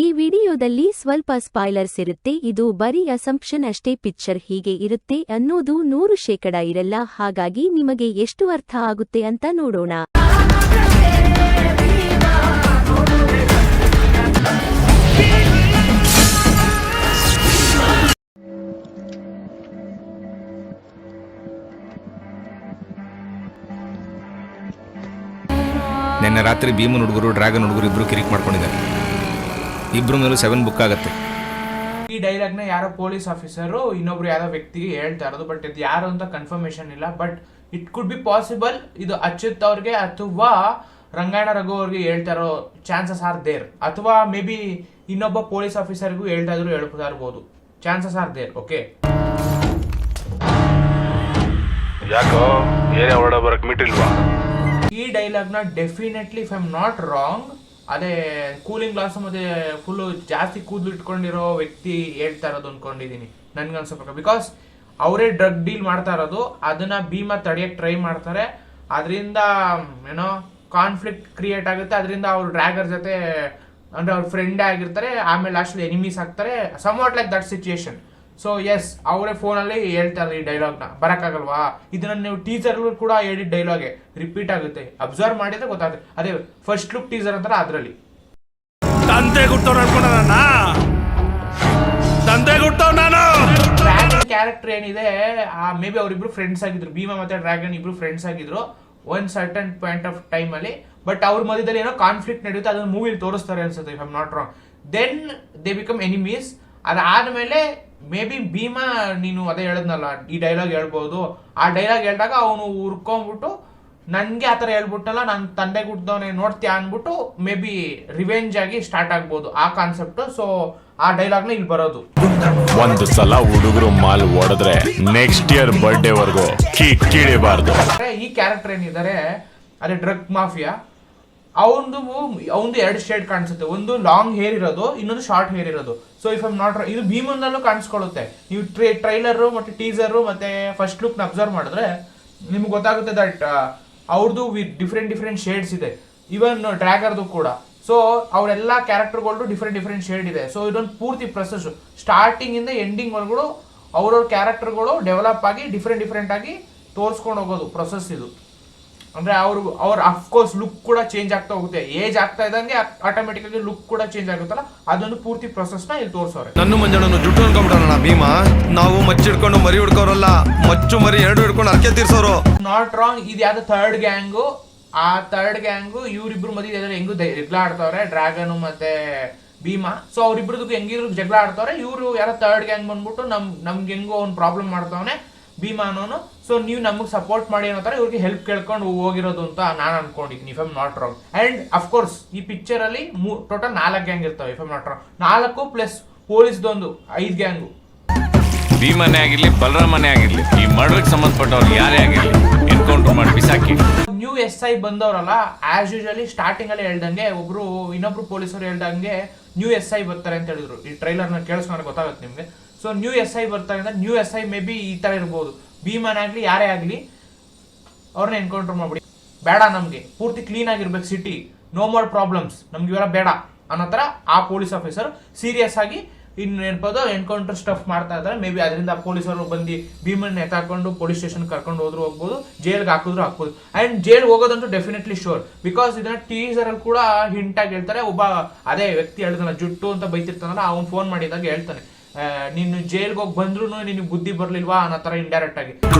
ಈ ವಿಡಿಯೋದಲ್ಲಿ ಸ್ವಲ್ಪ ಸ್ಪಾಯ್ಲರ್ಸ್ ಇರುತ್ತೆ. ಇದು ಬರೀ ಅಸಂಪ್ಷನ್ ಅಷ್ಟೇ. ಪಿಕ್ಚರ್ ಹೀಗೆ ಇರುತ್ತೆ ಅನ್ನೋದು 100% ಇರಲ್ಲ. ಹಾಗಾಗಿ ನಿಮಗೆ ಎಷ್ಟು ಅರ್ಥ ಆಗುತ್ತೆ ಅಂತ ನೋಡೋಣ. ನಿನ್ನೆ ರಾತ್ರಿ ಭೀಮನ್ ಹುಡುಗರು ಡ್ರ್ಯಾಗನ್ ಹುಡುಗರು ಇಬ್ರು ಕಿರಿಕ್ ಮಾಡ್ಕೊಂಡಿದ್ದಾರೆ. ಇಬ್ರು ಮೇಲೂ 7 ಬುಕ್ ಆಗುತ್ತೆ. ಈ ಡೈಲಾಗ್ ನ ಯಾರೋ ಪೊಲೀಸ್ ಆಫೀಸರು ಇನ್ನೊಬ್ರು ಯಾರೋ ವ್ಯಕ್ತಿಗೆ ಹೇಳ್ತಾ ಇರೋದು, ಬಟ್ ಇದು ಯಾರು ಅಂತ ಕನ್ಫರ್ಮೇಶನ್ ಇಲ್ಲ. But it could be possible ಇದು ಅಚ್ಯುತ್ ಅವ್ರಿಗೆ ಅಥವಾ ರಂಗಾಯಣ ರಘು ಅವ್ರಿಗೆ ಹೇಳ್ತಾ ಇರೋ ಚಾನ್ಸಸ್ ಆರ್ ದೇರ್, ಅಥವಾ ಮೇ ಬಿ ಇನ್ನೊಬ್ಬ ಪೊಲೀಸ್ ಆಫೀಸರ್ಗೂ ಹೇಳ್ತಾ ಇರ್ಬೋದು. Chances are there. ಓಕೆ, ಯಾಕೋ ಏನೇ ಹೊರಡ ಬರಕ್ ಮಿಟ್ಟಿಲ್ವಾ? ಈ ಡೈಲಾಗ್ ನ definitely if I am not wrong ಅದೇ ಕೂಲಿಂಗ್ ಗ್ಲಾಸ್ ಮತ್ತೆ ಫುಲ್ ಜಾಸ್ತಿ ಕೂದಲು ಇಟ್ಕೊಂಡಿರೋ ವ್ಯಕ್ತಿ ಹೇಳ್ತಾ ಇರೋದು ಅನ್ಕೊಂಡಿದೀನಿ ನನ್ಗನ್ಸೋ ಪ್ರಕಾರ. ಬಿಕಾಸ್ ಅವರೇ ಡ್ರಗ್ ಡೀಲ್ ಮಾಡ್ತಾ ಇರೋದು, ಅದನ್ನ ಭೀಮಾ ತಡೆಯಕ್ ಟ್ರೈ ಮಾಡ್ತಾರೆ. ಅದರಿಂದ ಏನೋ ಕಾನ್ಫ್ಲಿಕ್ಟ್ ಕ್ರಿಯೇಟ್ ಆಗುತ್ತೆ. ಅದರಿಂದ ಅವ್ರು ಡ್ರ್ಯಾಗರ್ ಜೊತೆ ಅಂದ್ರೆ ಅವ್ರ ಫ್ರೆಂಡ್ ಆಗಿರ್ತಾರೆ, ಆಮೇಲೆ ಲಾಸ್ಟ್ ಎನಿಮೀಸ್ ಆಗ್ತಾರೆ. Somewhat like that situation. So yes, ಅವರೇ ಫೋನಲ್ಲಿ ಹೇಳ್ತಾರೆ ಈ ಡೈಲಾಗ್ನ. ಬರಕ್ಕಾಗಲ್ವಾ? ಇದನ್ನ ನೀವು ಟೀಸರ್ ಕೂಡ ಹೇಳಿದ ಡೈಲಾಗೆ ರಿಪೀಟ್ ಆಗುತ್ತೆ. ಅಬ್ಸರ್ವ್ ಮಾಡಿದ್ರೆ ಗೊತ್ತಾಗುತ್ತೆ. ಅದೇ ಫಸ್ಟ್ ಲುಕ್ ಟೀಸರ್ ಅಂತಾರೆ, ಅದ್ರಲ್ಲಿ ಡ್ರ್ಯಾಗನ್ ಕ್ಯಾರೆಕ್ಟರ್ ಏನಿದೆ, ಮೇ ಬಿ ಅವರಿಬ್ರು ಫ್ರೆಂಡ್ಸ್ ಆಗಿದ್ರು. ಭೀಮಾ ಮತ್ತೆ ಡ್ರ್ಯಾಗನ್ ಇಬ್ರು ಫ್ರೆಂಡ್ಸ್ ಆಗಿದ್ರು ಒಂದ್ ಸರ್ಟನ್ ಪಾಯಿಂಟ್ ಆಫ್ ಟೈಮ್ ಅಲ್ಲಿ. ಬಟ್ ಅವ್ರ ಮಧ್ಯದಲ್ಲಿ ಏನೋ ಕಾನ್ಫ್ಲಿಕ್ಟ್ ನಡೆಯುತ್ತೆ, ಅದನ್ನ ಮೂವಿಲಿ ತೋರಿಸ್ತಾರೆ ಅನ್ಸುತ್ತೆ if I am not wrong. Then they become enemies. ಅದಾದ್ಮೇಲೆ ಮೇ ಬಿ ಭೀಮಾ, ನೀನು ಅದೇ ಹೇಳದ್ನಲ್ಲ, ಈ ಡೈಲಾಗ್ ಹೇಳ್ಬೋದು. ಆ ಡೈಲಾಗ್ ಹೇಳಿದಾಗ ಅವನು ಉರ್ಕೊಂಡ್ಬಿಟ್ಟು ನನ್ಗೆ ಆತರ ಹೇಳ್ಬಿಟ್ಟಲ್ಲ, ನನ್ ತಂದೆ ಗುಡ್ದವನೇ ನೋಡ್ತೀಯ ಅನ್ಬಿಟ್ಟು ಮೇ ಬಿ ರಿವೆಂಜ್ ಆಗಿ ಸ್ಟಾರ್ಟ್ ಆಗ್ಬೋದು ಆ ಕಾನ್ಸೆಪ್ಟ್. ಸೊ ಆ ಡೈಲಾಗ್ ನ ಇಲ್ಲಿ ಬರೋದು. ಒಂದು ಸಲ ಹುಡುಗರು ಮಾಲ್ ಹೊಡೆದ್ರೆ ನೆಕ್ಸ್ಟ್ ಇಯರ್ ಬರ್ಡೇ ವರ್ಗು ಕಿಡಿಬಾರ್ದು. ಈ ಕ್ಯಾರೆಕ್ಟರ್ ಏನಿದ್ದಾರೆ ಅದೇ ಡ್ರಗ್ ಮಾಫಿಯಾ, ಅವನು 2 ಶೇಡ್ ಕಾಣಿಸುತ್ತೆ. ಒಂದು ಲಾಂಗ್ ಹೇರ್ ಇರೋದು, ಇನ್ನೊಂದು ಶಾರ್ಟ್ ಹೇರ್ ಇರೋದು. ಸೊ ಇಫ್ ಐಮ್ ನಾಟ್, ಇದು ಭೀಮನಲ್ಲೂ ಕಾಣಿಸ್ಕೊಳ್ಳುತ್ತೆ. ನೀವು ಟ್ರೈಲರ್ ಮತ್ತೆ ಟೀಸರ್ ಮತ್ತೆ ಫಸ್ಟ್ ಲುಕ್ ನ ಅಬ್ಸರ್ವ್ ಮಾಡಿದ್ರೆ ನಿಮ್ಗೆ ಗೊತ್ತಾಗುತ್ತೆ ದಟ್ ಅವ್ರದ್ದು ಡಿಫ್ರೆಂಟ್ ಶೇಡ್ಸ್ ಇದೆ. ಇವನ್ ಡ್ರ್ಯಾಗರ್ದು ಕೂಡ. ಸೊ ಅವರೆಲ್ಲ ಕ್ಯಾರೆಕ್ಟರ್ಗಳು ಡಿಫ್ರೆಂಟ್ ಶೇಡ್ ಇದೆ. ಸೊ ಇದೊಂದು ಪೂರ್ತಿ ಪ್ರೊಸೆಸ್, ಸ್ಟಾರ್ಟಿಂಗ್ ಇಂದ ಎಂಡಿಂಗ್ ವರ್ಗೂ ಅವ್ರವ್ರ ಕ್ಯಾರೆಕ್ಟರ್ಗಳು ಡೆವಲಪ್ ಆಗಿ ಡಿಫ್ರೆಂಟ್ ಆಗಿ ತೋರಿಸ್ಕೊಂಡು ಹೋಗೋದು ಪ್ರೊಸೆಸ್ ಇದು. ಅಂದ್ರೆ ಅವ್ರ ಅಫ್ಕೋರ್ಸ್ ಲುಕ್ ಕೂಡ ಚೇಂಜ್ ಆಗ್ತಾ ಹೋಗುತ್ತೆ. ಏಜ್ ಆಗ್ತಾ ಇದ್ದಂಗೆ ಆಟೋಮೆಟಿಕ್ ಆಗಿ ಲುಕ್ ಕೂಡ ಚೇಂಜ್ ಆಗುತ್ತಲ್ಲ, ಅದೊಂದು ಪೂರ್ತಿ ಪ್ರೊಸೆಸ್ ನ ಇಲ್ಲಿ ತೋರಿಸೋರೆ. ನನ್ನ ಮಂಜಣ್ಣನು ಜುಟ್ಟು ಅನ್ಕೊಂಡ್ಬಿಡೋಣ ಭೀಮಾ. ನಾವು ಮಚ್ಚಿಡ್ಕೊಂಡು ಮರಿ ಹಿಡ್ಕೋರಲ್ಲ, ಮಚ್ಚು ಮರಿ 2 ಹಿಡ್ಕೊಂಡು ಅರ್ಕೆ ತೀರ್ಸೋರು. Not wrong. ಇದು ಯಾವ್ದು ಥರ್ಡ್ ಗ್ಯಾಂಗು. ಆ ಥರ್ಡ್ ಗ್ಯಾಂಗು ಇವ್ರಿಬ್ರು ಮಧ್ಯೆ ಹೆಂಗು ಜಗಳ ಆಡ್ತಾವ್ರೆ, ಡ್ರ್ಯಾಗನ್ ಮತ್ತೆ ಭೀಮಾ. ಸೊ ಅವ್ರಿಬ್ರದ್ದು ಹೆಂಗಿದ್ರು ಜಗಳ ಆಡ್ತಾವ್ರೆ. ಇವ್ರು ಯಾರೋ ಥರ್ಡ್ ಗ್ಯಾಂಗ್ ಬಂದ್ಬಿಟ್ಟು ನಮ್ಗೆ ಹೆಂಗೋ ಒಂದು ಪ್ರಾಬ್ಲಮ್ ಮಾಡ್ತಾವನೆ ಭೀಮಾ ಅನ್ನೋನು. ಸೊ ನೀವು ನಮಗೆ ಸಪೋರ್ಟ್ ಮಾಡಿ ಅನ್ನೋ ತರ ಇವ್ರಿಗೆ ಹೆಲ್ಪ್ ಕೇಳ್ಕೊಂಡು ಹೋಗಿರೋದು ಅಂತ ನಾನು ಅನ್ಕೊಂಡಿದ್ದೀನಿ if I'm not wrong. And of course ಈ ಪಿಕ್ಚರ್ ಅಲ್ಲಿ ಟೋಟಲ್ 4 ಗ್ಯಾಂಗ್ ಇರ್ತವೆ if I'm not wrong. 4 plus ಪೊಲೀಸ್ದೊಂದು 5 ಗ್ಯಾಂಗು. ಭೀಮನೇ ಆಗಿರ್ಲಿ, ಬಲರಾಮನೇ ಆಗಿರ್ಲಿ, ಈ ಮರ್ಡರ್ಗೆ ಸಂಬಂಧಪಟ್ಟವ್ರು ಯಾರೇ ಆಗಿರ್ಲಿ ಎನ್ಕೌಂಟರ್ ಮಾಡಿ ಬಿಸಾಕಿ. ನ್ಯೂ SI ಬಂದವರಲ್ಲ, ಆಸ್ ಯೂಶಲಿ ಸ್ಟಾರ್ಟಿಂಗ್ ಅಲ್ಲಿ ಹೇಳ್ದಂಗೆ ಇನ್ನೊಬ್ರು ಪೊಲೀಸರು ಹೇಳ್ದಂಗೆ ನ್ಯೂ SI ಬರ್ತಾರೆ ಅಂತ ಹೇಳಿದ್ರು. ಈ ಟ್ರೈಲರ್ ನ ಕೇಳಿಸ್ಕೊಂಡ್ರೆ ಗೊತ್ತಾಗುತ್ತೆ ನಿಮ್ಗೆ. ಸೊ ನ್ಯೂ SI ಬರ್ತಾರೆ ಅಂದ್ರೆ ನ್ಯೂ SI ಮೇ ಬಿ ಈ ತರ ಇರ್ಬೋದು. ಭೀಮನ್ ಆಗ್ಲಿ ಯಾರೇ ಆಗ್ಲಿ ಅವ್ರನ್ನ ಎನ್ಕೌಂಟರ್ ಮಾಡ್ಬಿಡಿ. ಬೇಡ, ನಮ್ಗೆ ಪೂರ್ತಿ ಕ್ಲೀನ್ ಆಗಿರ್ಬೇಕು ಸಿಟಿ, ನೋ ಮೋರ್ ಪ್ರಾಬ್ಲಮ್ಸ್, ನಮ್ಗೆ ಇವೆಲ್ಲ ಬೇಡ ಅನ್ನೋ ತರ ಆ ಪೊಲೀಸ್ ಆಫೀಸರ್ ಸೀರಿಯಸ್ ಆಗಿ ನೆನಪೋದು ಎನ್ಕೌಂಟರ್ ಸ್ಟಫ್ ಮಾಡ್ತಾ ಇದ್ದಾರೆ. ಮೇ ಬಿ ಅದರಿಂದ ಪೊಲೀಸರು ಬಂದು ಭೀಮನ್ ಎತ್ತಾಕೊಂಡು ಪೊಲೀಸ್ ಸ್ಟೇಷನ್ ಕರ್ಕೊಂಡು ಹೋಗ್ಬೋದು, ಜೈಲ್ಗೆ ಹಾಕಿದ್ರು. ಅಂಡ್ ಜೈಲ್ ಹೋಗೋದಂತೂ ಡೆಫಿನೆಟ್ಲಿ ಶೋರ್. ಬಿಕಾಸ್ ಇದನ್ನ ಟೀಸರ್ ಅಲ್ಲಿ ಕೂಡ ಹಿಂಟ್ ಆಗಿ ಹೇಳ್ತಾರೆ. ಒಬ್ಬ ಅದೇ ವ್ಯಕ್ತಿ ಹೇಳ್ತಾನ, ಜುಟ್ಟು ಅಂತ ಬೈತಿರ್ತಾನಲ್ಲ, ಅವ್ನು ಫೋನ್ ಮಾಡಿದಾಗ ಹೇಳ್ತಾನೆ, ನೀನು ಜೈಲ್ಗೆ ಹೋಗಿ ಬಂದ್ರು ನಿನಗೆ ಬುದ್ಧಿ ಬರ್ಲಿಲ್ವಾ ಅನ್ನೋ ತರ ಇಂಡೈರೆಕ್ಟ್ ಆಗಿ.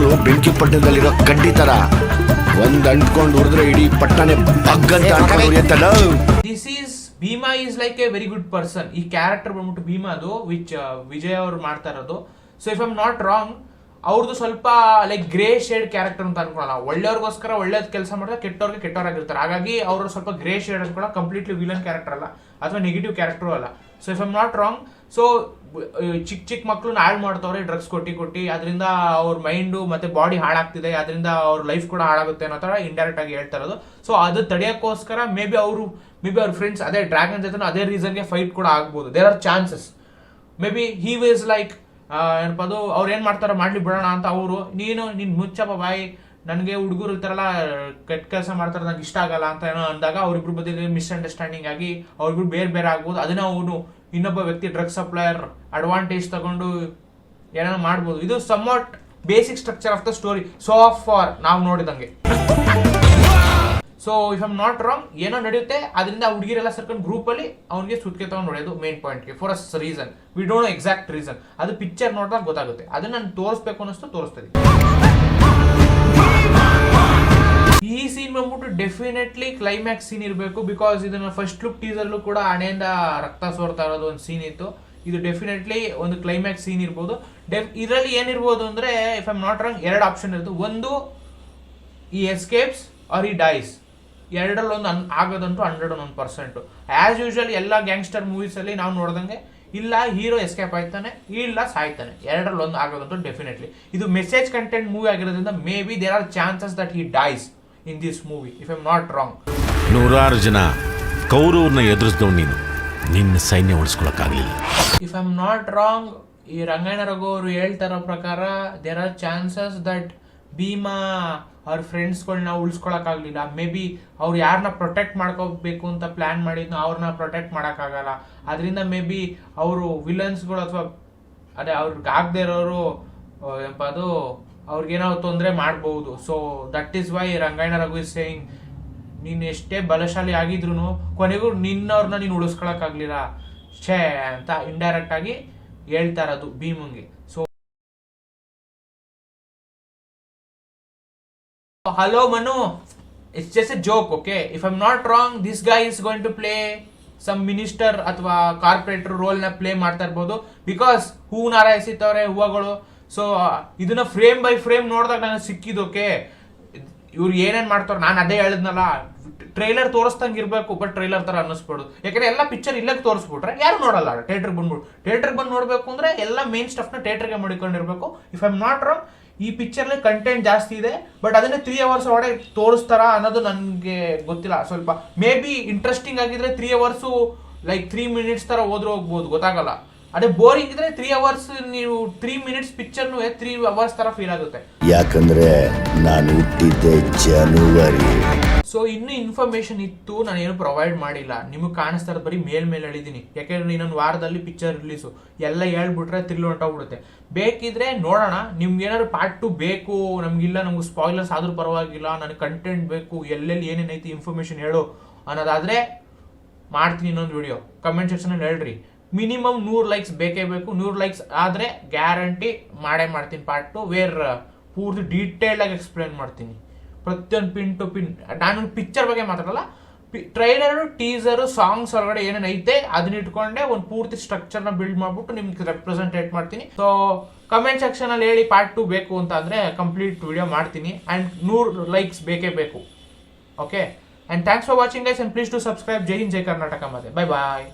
ಬೆಂಕಿ ಪಟ್ಟಣದಲ್ಲಿರೋ ಕಡ್ಡಿ ತರ ಒಂದ್ ಅಂಟ್ಕೊಂಡು ಹೊಡೆದ್ರೆ ಇಡೀ ಪಟ್ಟಣೆ ಬಗ್ಗಂತ. This is Bheema is like a very good person. ಈ ಕ್ಯಾರೆಕ್ಟರ್ ಬಂದ್ಬಿಟ್ಟು ಭೀಮಾದು ವಿಚ್ ವಿಜಯ್ ಅವ್ರು ಮಾಡ್ತಾ ಇರೋದು. So if I'm not wrong, ಅವ್ರದ್ದು ಸ್ವಲ್ಪ ಲೈಕ್ ಗ್ರೇ ಶೇಡ್ ಕ್ಯಾರೆಕ್ಟರ್ ಅಂತ ಅನ್ಕೊಳ್ಳಲ್ಲ. ಒಳ್ಳೆಯವ್ರಿಗೋಸ್ಕರ ಒಳ್ಳೇದ್ ಕೆಲಸ ಮಾಡಿದ್ರೆ ಕೆಟ್ಟವ್ರಿಗೆ ಕೆಟ್ಟವರಾಗಿರ್ತಾರೆ. ಹಾಗಾಗಿ ಅವರು ಸ್ವಲ್ಪ ಗ್ರೇ ಶೇಡ್ ಅನ್ಕೊಳ್ಳೋ, ಕಂಪ್ಲೀಟ್ಲಿ ವಿಲನ್ ಕ್ಯಾರೆಕ್ಟರ್ ಅಲ್ಲ ಅಥವಾ ನೆಗೆಟಿವ್ ಕ್ಯಾರೆಕ್ಟರ್ ಅಲ್ಲ. So if I'm not wrong, so ಚಿಕ್ಕ ಮಕ್ಳನ್ನ ಹಾಳು ಮಾಡ್ತವ್ರೆ ಡ್ರಗ್ಸ್ ಕೊಟ್ಟಿ. ಅದರಿಂದ ಅವ್ರ ಮೈಂಡು ಮತ್ತೆ ಬಾಡಿ ಹಾಳಾಗ್ತಿದೆ, ಅದರಿಂದ ಅವ್ರ ಲೈಫ್ ಕೂಡ ಹಾಳಾಗುತ್ತೆ ಅನ್ನೋ ತರ ಇಂಡೈರೆಕ್ಟ್ ಆಗಿ ಹೇಳ್ತಾ ಇರೋದು. ಸೊ ಅದು ತಡೆಯೋಕ್ಕೋಸ್ಕರ ಮೇ ಬಿ ಅವ್ರ ಫ್ರೆಂಡ್ಸ್ ಅದೇ ಡ್ರ್ಯಾಗನ್ ಜೊತೆ ಅದೇ ರೀಸನ್ಗೆ ಫೈಟ್ ಕೂಡ ಆಗ್ಬೋದು. There are chances. Maybe he was like ಏನಪ್ಪದು, ಅವ್ರು ಏನ್ ಮಾಡ್ತಾರೋ ಮಾಡ್ಲಿ ಬಿಡೋಣ ಅಂತ ಅವರು, ನೀನ್ ಮುಚ್ಚಪ್ಪ ಬಾಯಿ, ನನಗೆ ಹುಡುಗರು ಈ ಥರ ಎಲ್ಲ ಕೆಟ್ಟ ಕೆಲಸ ಮಾಡ್ತಾರೆ ನಂಗೆ ಇಷ್ಟ ಆಗಲ್ಲ ಅಂತ ಏನೋ ಅಂದಾಗ ಅವ್ರಿಬ್ರು ಬದಿಗೆ ಮಿಸ್ಅಂಡರ್ಸ್ಟ್ಯಾಂಡಿಂಗ್ ಆಗಿ ಅವ್ರಿಬ್ರು ಬೇರೆ ಬೇರೆ ಆಗ್ಬೋದು. ಅದನ್ನ ಅವನು ಇನ್ನೊಬ್ಬ ವ್ಯಕ್ತಿ ಡ್ರಗ್ ಸಪ್ಲೈಯರ್ ಅಡ್ವಾಂಟೇಜ್ ತಗೊಂಡು ಏನೋ ಮಾಡ್ಬೋದು. ಇದು somewhat basic structure of the story so far ನಾವು ನೋಡಿದಂಗೆ. So if I'm not wrong ಏನೋ ನಡೆಯುತ್ತೆ, ಅದರಿಂದ ಹುಡುಗಿರೆಲ್ಲ ಸರ್ಕೊಂಡು ಗ್ರೂಪಲ್ಲಿ ಅವ್ನಿಗೆ ಸುತ್ತಿಗೆ ತಗೊಂಡು ನೋಡೋದು ಮೇನ್ ಪಾಯಿಂಟ್ಗೆ for us reason. We don't know exact reason, ಅದು ಪಿಕ್ಚರ್ ನೋಡಿದಾಗ ಗೊತ್ತಾಗುತ್ತೆ. ಅದನ್ನ ನಾನು ತೋರಿಸ್ಬೇಕು ಅನ್ನಿಸ್ತು, ತೋರಿಸ್ತೀನಿ. ಈ ಸೀನ್ ಬಂದ್ಬಿಟ್ಟು ಡೆಫಿನೆಟ್ಲಿ ಕ್ಲೈಮ್ಯಾಕ್ಸ್ ಸೀನ್ ಇರಬೇಕು, ಬಿಕಾಸ್ ಇದನ್ನ ಫಸ್ಟ್ ಲುಕ್ ಟೀಸರ್ಲು ಕೂಡ ಹಣೆಯಿಂದ ರಕ್ತ ಸೋರ್ತಾ ಇರೋದು ಒಂದು ಸೀನ್ ಇತ್ತು. ಇದು ಡೆಫಿನೆಟ್ಲಿ ಒಂದು ಕ್ಲೈಮ್ಯಾಕ್ಸ್ ಸೀನ್ ಇರ್ಬೋದು. ಇದರಲ್ಲಿ ಏನಿರ್ಬೋದು ಅಂದ್ರೆ if I'm not wrong 2 option ಇರುತ್ತೆ. ಒಂದು ಈ ಎಸ್ಕೇಪ್ಸ್ ಆರ್ ಈ ಡೈಸ್, ಎರಡರಲ್ಲಿ ಒಂದು ಆಗೋದಂತೂ 101%. ಆಸ್ ಯೂಶುವಲ್ ಎಲ್ಲ ಗ್ಯಾಂಗ್ಸ್ಟರ್ ಮೂವೀಸ್ ಅಲ್ಲಿ ನಾವು ನೋಡ್ದಂಗೆ ಇಲ್ಲ ಹೀರೋ ಎಸ್ಕೇಪ್ ಆಯ್ತಾನೆ, ಇಲ್ಲ ಸಾಯ್ತಾನೆ, ಎರಡರಲ್ಲಿ ಒಂದು ಆಗೋದಂತೂ ಡೆಫಿನೆಟ್ಲಿ. ಇದು ಮೆಸೇಜ್ ಕಂಟೆಂಟ್ ಮೂವಿ ಆಗಿರೋದ್ರಿಂದ maybe there are chances that he dies in this movie if I'm not wrong. 100 ಜನ ಕೌರವ್ರನ್ನ ಎದುರಿಸಿದವ್ ನೀನು, ನಿನ್ನ ಸೈನ್ಯ ಉಳಿಸ್ಕೊಳಕ್ಕಾಗ್ಲಿಲ್ಲ. If I am not wrong, ಈ ರಂಗಾಯಣ ರಘು ಅವರು ಹೇಳ್ತಾರೋ ಪ್ರಕಾರ there are chances that Bhima ಅವ್ರ ಫ್ರೆಂಡ್ಸ್ಗಳನ್ನ ಉಳಿಸ್ಕೊಳಕ್ಕಾಗ್ಲಿಲ್ಲ. ಮೇ ಬಿ ಅವ್ರು ಯಾರನ್ನ ಪ್ರೊಟೆಕ್ಟ್ ಮಾಡ್ಕೋಬೇಕು ಅಂತ ಪ್ಲಾನ್ ಮಾಡಿದ್ನೋ ಅವ್ರನ್ನ ಪ್ರೊಟೆಕ್ಟ್ ಮಾಡೋಕ್ಕಾಗಲ್ಲ. ಅದರಿಂದ ಮೇ ಬಿ ಅವರು ವಿಲನ್ಸ್ಗಳು ಅಥವಾ ಅದೇ ಅವ್ರಿಗೆ ಆಗದೆ ಇರೋರು ಏನಪ್ಪ ಅದು ಅವ್ರಿಗೇನೋ ತೊಂದರೆ ಮಾಡ್ಬೋದು. So that is why Rangayana Raghu is saying ನೀನು ಎಷ್ಟೇ ಬಲಶಾಲಿ ಆಗಿದ್ರು ಕೊನೆಗೂ ನಿನ್ನವ್ರನ್ನ ನೀನು ಉಳಿಸ್ಕೊಳಕ್ಕಾಗ್ಲಿಲ್ಲ ಛೇ ಅಂತ ಇಂಡೈರೆಕ್ಟ್ ಆಗಿ ಹೇಳ್ತಾ ಇರೋದು ಭೀಮಂಗೆ. So hello Manu, it's just a joke, okay? If I am not wrong, this guy is going to play some minister ಅಥವಾ ಕಾರ್ಪೊರೇಟರ್ ರೋಲ್ ನ ಪ್ಲೇ ಮಾಡ್ತಾ ಇರ್ಬೋದು, ಬಿಕಾಸ್ ಹೂವು ನಾರ ಎಸಿತವ್ರೆ ಹೂವಗಳು. ಸೊ ಇದನ್ನ ಫ್ರೇಮ್ ಬೈ ಫ್ರೇಮ್ ನೋಡಿದಾಗ ನನಗೆ ಸಿಕ್ಕಿದ್ದು, ಓಕೆ ಇವ್ರು ಏನೇನ್ ಮಾಡ್ತಾರ. ನಾನು ಅದೇ ಹೇಳಿದ್ನಲ್ಲ, ಟ್ರೈಲರ್ ತೋರಿಸ್ದಂಗೆ ಇರಬೇಕು, ಬಟ್ ಟ್ರೈಲರ್ ತರ ಅನ್ನಿಸ್ಬಾರ್ದು. ಯಾಕಂದ್ರೆ ಎಲ್ಲ ಪಿಕ್ಚರ್ ಇಲ್ಲಕ್ಕೆ ತೋರಿಸ್ಬಿಟ್ರೆ ಯಾರು ನೋಡಲ್ಲ. ಥಿಯೇಟರ್ಗೆ ಬಂದು ನೋಡ್ಬೇಕು ಅಂದ್ರೆ ಎಲ್ಲ ಮೇನ್ ಸ್ಟಫ್ ನ ಥಿಯೇಟರ್ಗೆ ಮಾಡಿಕೊಂಡಿರ್ಬೇಕು. If I am not wrong, ಈ ಪಿಕ್ಚರ್ ಕಂಟೆಂಟ್ ಜಾಸ್ತಿ ಇದೆ, ಬಟ್ ಅದನ್ನ 3 hours ಒಳಗಡೆ ತೋರಿಸ್ತಾರ ಅನ್ನೋದು ನನಗೆ ಗೊತ್ತಿಲ್ಲ. ಸ್ವಲ್ಪ ಮೇ ಬಿ ಇಂಟ್ರೆಸ್ಟಿಂಗ್ ಆಗಿದ್ರೆ 3 hours ಲೈಕ್ 3 minutes ತರ ಹೋದ್ರೂ ಹೋಗ್ಬೋದು, ಗೊತ್ತಾಗಲ್ಲ. ಅದೇ ಬೋರಿಂಗ್ ಇದ್ರೆ 3 hours, ನೀವು 3 minutes ಪಿಕ್ಚರ್ನು 3 hours ತರ ಫೀಲ್ ಆಗುತ್ತೆ. ಯಾಕಂದ್ರೆ ನಾನು ಹುಟ್ಟಿದ್ದೆ ಜನವರಿ. ಸೊ ಇನ್ನು ಇನ್ಫಾರ್ಮೇಶನ್ ಇತ್ತು, ನಾನು ಏನು ಪ್ರೊವೈಡ್ ಮಾಡಿಲ್ಲ. ನಿಮಗೆ ಕಾಣಿಸ್ತಾ ಇರೋದು ಬರೀ ಮೇಲ್ ಹೇಳಿದೀನಿ, ಯಾಕೆಂದ್ರೆ ಇನ್ನೊಂದು ವಾರದಲ್ಲಿ ಪಿಕ್ಚರ್ ರಿಲೀಸು. ಎಲ್ಲ ಹೇಳ್ಬಿಟ್ರೆ ತಿರ್ಲು ಹೊಂಟೋಗ್ಬಿಡುತ್ತೆ. ಬೇಕಿದ್ರೆ ನೋಡೋಣ, ನಿಮ್ಗೆ ಏನಾದ್ರು ಪಾರ್ಟ್ 2 ಬೇಕು, ನಮ್ಗೆ ಸ್ಪಾಯ್ಲರ್ಸ್ ಆದ್ರೂ ಪರವಾಗಿಲ್ಲ, ನನಗೆ ಕಂಟೆಂಟ್ ಬೇಕು, ಎಲ್ಲೆಲ್ಲಿ ಏನೇನೈತಿ ಇನ್ಫಾರ್ಮೇಶನ್ ಹೇಳು ಅನ್ನೋದಾದ್ರೆ ಮಾಡ್ತೀನಿ ಇನ್ನೊಂದು ವಿಡಿಯೋ. ಕಮೆಂಟ್ ಸೆಕ್ಷನ್ ಅಲ್ಲಿ ಹೇಳ್ರಿ. ಮಿನಿಮಮ್ 100 likes ಬೇಕೇ ಬೇಕು. 100 likes ಆದ್ರೆ ಗ್ಯಾರಂಟಿ ಮಾಡೇ ಮಾಡ್ತೀನಿ ಪಾರ್ಟ್ 2, ವೇರ್ ಪೂರ್ತಿ ಡೀಟೇಲ್ ಆಗಿ ಎಕ್ಸ್ಪ್ಲೇನ್ ಮಾಡ್ತೀನಿ ಪ್ರತಿಯೊಂದು ಪಿನ್ ಟು ಪಿನ್. ನಾನು ಪಿಕ್ಚರ್ ಬಗ್ಗೆ ಮಾತಾಡಲ್ಲ, ಟ್ರೈಲರ್, ಟೀಸರ್, ಸಾಂಗ್ಸ್ ಹೊರಗಡೆ ಏನೇನೈತೆ ಅದನ್ನ ಇಟ್ಕೊಂಡೆ ಒಂದು ಪೂರ್ತಿ ಸ್ಟ್ರಕ್ಚರ್ ನ ಬಿಲ್ಡ್ ಮಾಡ್ಬಿಟ್ಟು ನಿಮ್ಗೆ ರೆಪ್ರೆಸೆಂಟೇಟ್ ಮಾಡ್ತೀನಿ. ಸೊ ಕಮೆಂಟ್ ಸೆಕ್ಷನ್ ಅಲ್ಲಿ ಹೇಳಿ ಪಾರ್ಟ್ 2 ಬೇಕು ಅಂತ ಅಂದ್ರೆ ಕಂಪ್ಲೀಟ್ ವಿಡಿಯೋ ಮಾಡ್ತೀನಿ. ಅಂಡ್ 100 likes ಬೇಕೇ ಬೇಕು, okay? And thanks for watching guys, and please to subscribe. ಜೈ ಹಿಂದ್, ಜೈ ಕರ್ನಾಟಕ. ಮತ್ತೆ ಬೈ ಬಾಯ್.